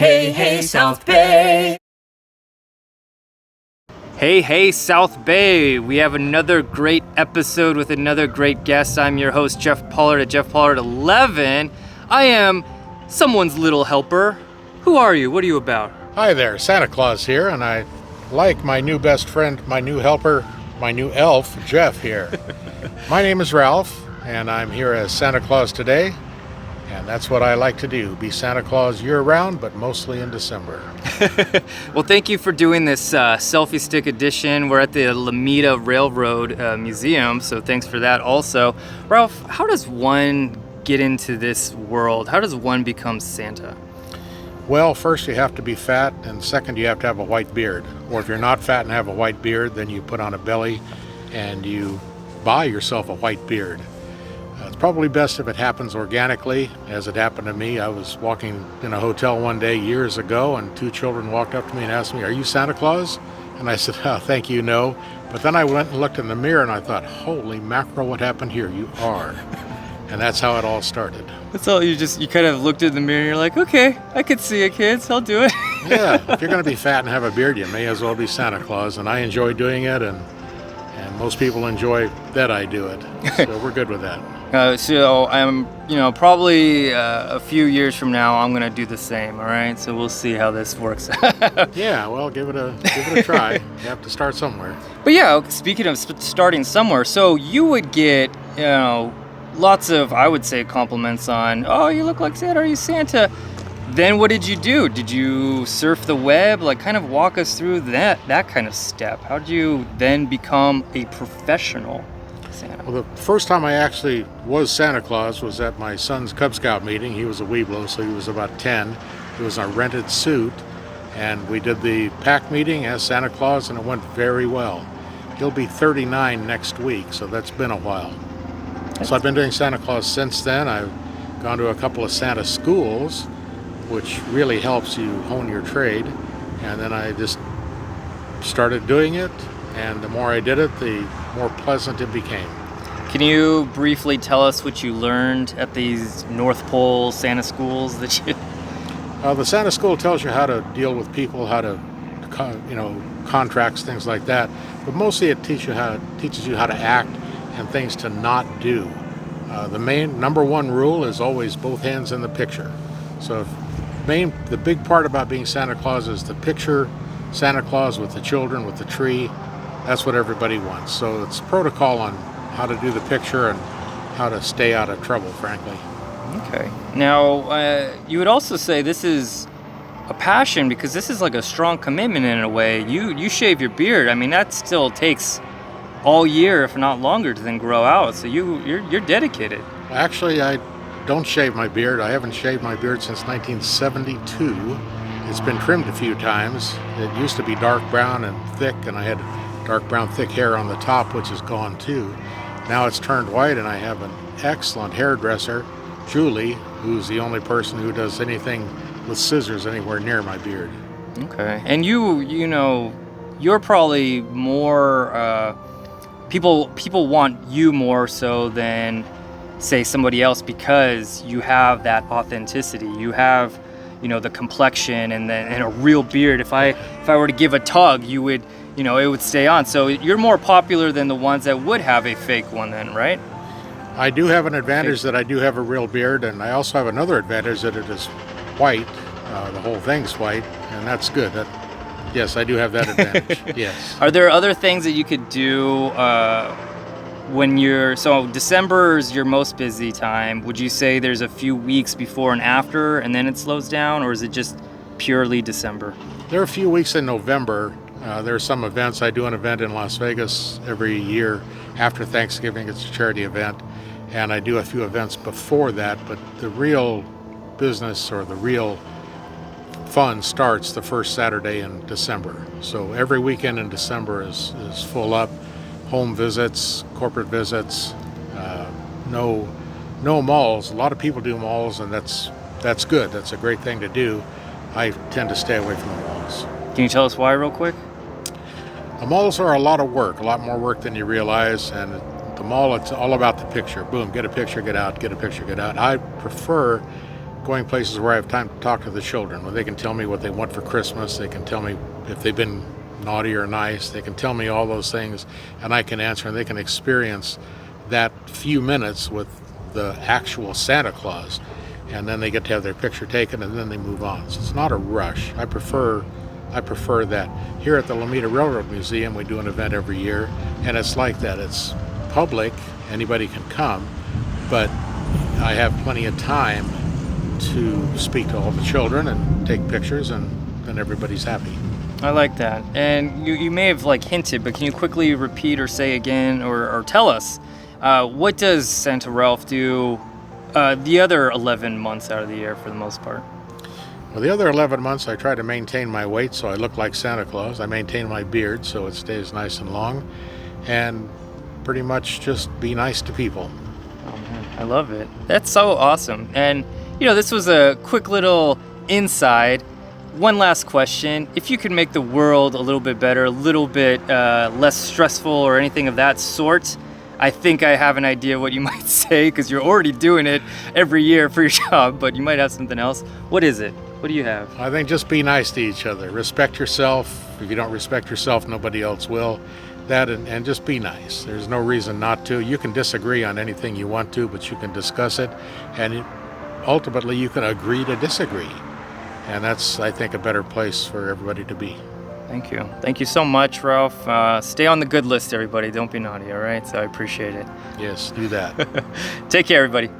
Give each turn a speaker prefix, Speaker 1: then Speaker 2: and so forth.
Speaker 1: Hey, hey, South Bay!
Speaker 2: Hey, hey, South Bay! We have another great episode with another great guest. I'm your host, Jeff Pollard at Jeff Pollard 11. I am someone's little helper. Who are you? What are you about?
Speaker 3: Hi there, Santa Claus here, and I like my new best friend, my new helper, my new elf, Jeff here. My name is Ralph, and I'm here as Santa Claus today, and that's what I like to do, be Santa Claus year-round, but mostly in December.
Speaker 2: Well, thank you for doing this selfie stick edition. We're at the Alameda Railroad Museum, so thanks for that also. Ralph, how does one get into this world? How does one become Santa?
Speaker 3: Well, first you have to be fat, and second you have to have a white beard. Or if you're not fat and have a white beard, then you put on a belly and you buy yourself a white beard. It's probably best if it happens organically, as it happened to me. I was walking in a hotel one day years ago, and two children walked up to me and asked me, "Are you Santa Claus?" And I said, "Oh, thank you, no." But then I went and looked in the mirror and I thought, holy mackerel, what happened here? You are. And that's how it all started.
Speaker 2: That's all. You kind of looked in the mirror and you're like, okay, I could see it, kids. I'll do it.
Speaker 3: Yeah, if you're going to be fat and have a beard, you may as well be Santa Claus. And I enjoy doing it, and most people enjoy that I do it. So we're good with that.
Speaker 2: So I'm, probably a few years from now, I'm going to do the same, all right? So we'll see how this works out.
Speaker 3: Yeah, well, give it a try. You have to start somewhere.
Speaker 2: But yeah, speaking of starting somewhere, so you would get, lots of, I would say, compliments on, oh, you look like Santa, are you Santa? Then what did you do? Did you surf the web? Like, kind of walk us through that kind of step. How did you then become a professional Santa?
Speaker 3: Well, the first time I actually was Santa Claus was at my son's Cub Scout meeting. He was a Weeblo, so he was about 10. He was in a rented suit, and we did the pack meeting as Santa Claus, and it went very well. He'll be 39 next week, so that's been a while. So I've been doing Santa Claus since then. I've gone to a couple of Santa schools, which really helps you hone your trade. And then I just started doing it, and the more I did it, the more pleasant it became.
Speaker 2: Can you briefly tell us what you learned at these North Pole Santa schools that you...
Speaker 3: The Santa school tells you how to deal with people, how to, contracts, things like that. But mostly it teaches you how to act and things to not do. The main number one rule is always both hands in the picture. So the big part about being Santa Claus is the picture, Santa Claus with the children, with the tree. That's what everybody wants. So it's protocol on how to do the picture and how to stay out of trouble, frankly.
Speaker 2: Okay. Now, you would also say this is a passion, because this is like a strong commitment in a way. You shave your beard. I mean, that still takes all year, if not longer, to then grow out. So you're dedicated.
Speaker 3: Actually, I don't shave my beard. I haven't shaved my beard since 1972. It's been trimmed a few times. It used to be dark brown and thick, and I had dark brown thick hair on the top, which is gone too. Now it's turned white, and I have an excellent hairdresser, Julie, who's the only person who does anything with scissors anywhere near my beard.
Speaker 2: Okay. And you're probably more... People want you more so than, say, somebody else, because you have that authenticity. You have, the complexion and a real beard. If I were to give a tug, you would, it would stay on. So you're more popular than the ones that would have a fake one then, right?
Speaker 3: I do have an advantage that I do have a real beard, and I also have another advantage that it is white. The whole thing's white, and that's good. Yes, I do have that advantage. Yes.
Speaker 2: Are there other things that you could do so December is your most busy time? Would you say there's a few weeks before and after, and then it slows down, or is it just purely December?
Speaker 3: There are a few weeks in November. There are some events. I do an event in Las Vegas every year after Thanksgiving. It's a charity event, and I do a few events before that, but the real business, or the real fun, starts the first Saturday in December. So every weekend in December is full up. Home visits, corporate visits, no malls. A lot of people do malls, and that's good. That's a great thing to do. I tend to stay away from the malls.
Speaker 2: Can you tell us why real quick?
Speaker 3: The malls are a lot of work, a lot more work than you realize, and the mall, it's all about the picture. Boom, get a picture, get out, get a picture, get out. I prefer going places where I have time to talk to the children, where they can tell me what they want for Christmas. They can tell me if they've been naughty or nice. They can tell me all those things, and I can answer, and they can experience that few minutes with the actual Santa Claus. And then they get to have their picture taken, and then they move on. So it's not a rush. I prefer that. Here at the Alameda Railroad Museum, we do an event every year, and it's like that. It's public, anybody can come, but I have plenty of time to speak to all the children and take pictures, and then everybody's happy.
Speaker 2: I like that. And you may have like hinted, but can you quickly repeat or say again or tell us what does Santa Ralph do the other 11 months out of the year for the most part?
Speaker 3: Well, the other 11 months I try to maintain my weight so I look like Santa Claus. I maintain my beard so it stays nice and long, and pretty much just be nice to people.
Speaker 2: Oh man, I love it. That's so awesome. And this was a quick little inside. One last question. If you could make the world a little bit better, a little bit less stressful or anything of that sort, I think I have an idea what you might say, because you're already doing it every year for your job, but you might have something else. What is it? What do you have?
Speaker 3: I think just be nice to each other. Respect yourself. If you don't respect yourself, nobody else will. That and just be nice. There's no reason not to. You can disagree on anything you want to, but you can discuss it, and ultimately you can agree to disagree. And that's, I think, a better place for everybody to be.
Speaker 2: Thank you. Thank you so much, Ralph. Stay on the good list, everybody. Don't be naughty, all right? So I appreciate it.
Speaker 3: Yes, do that.
Speaker 2: Take care, everybody.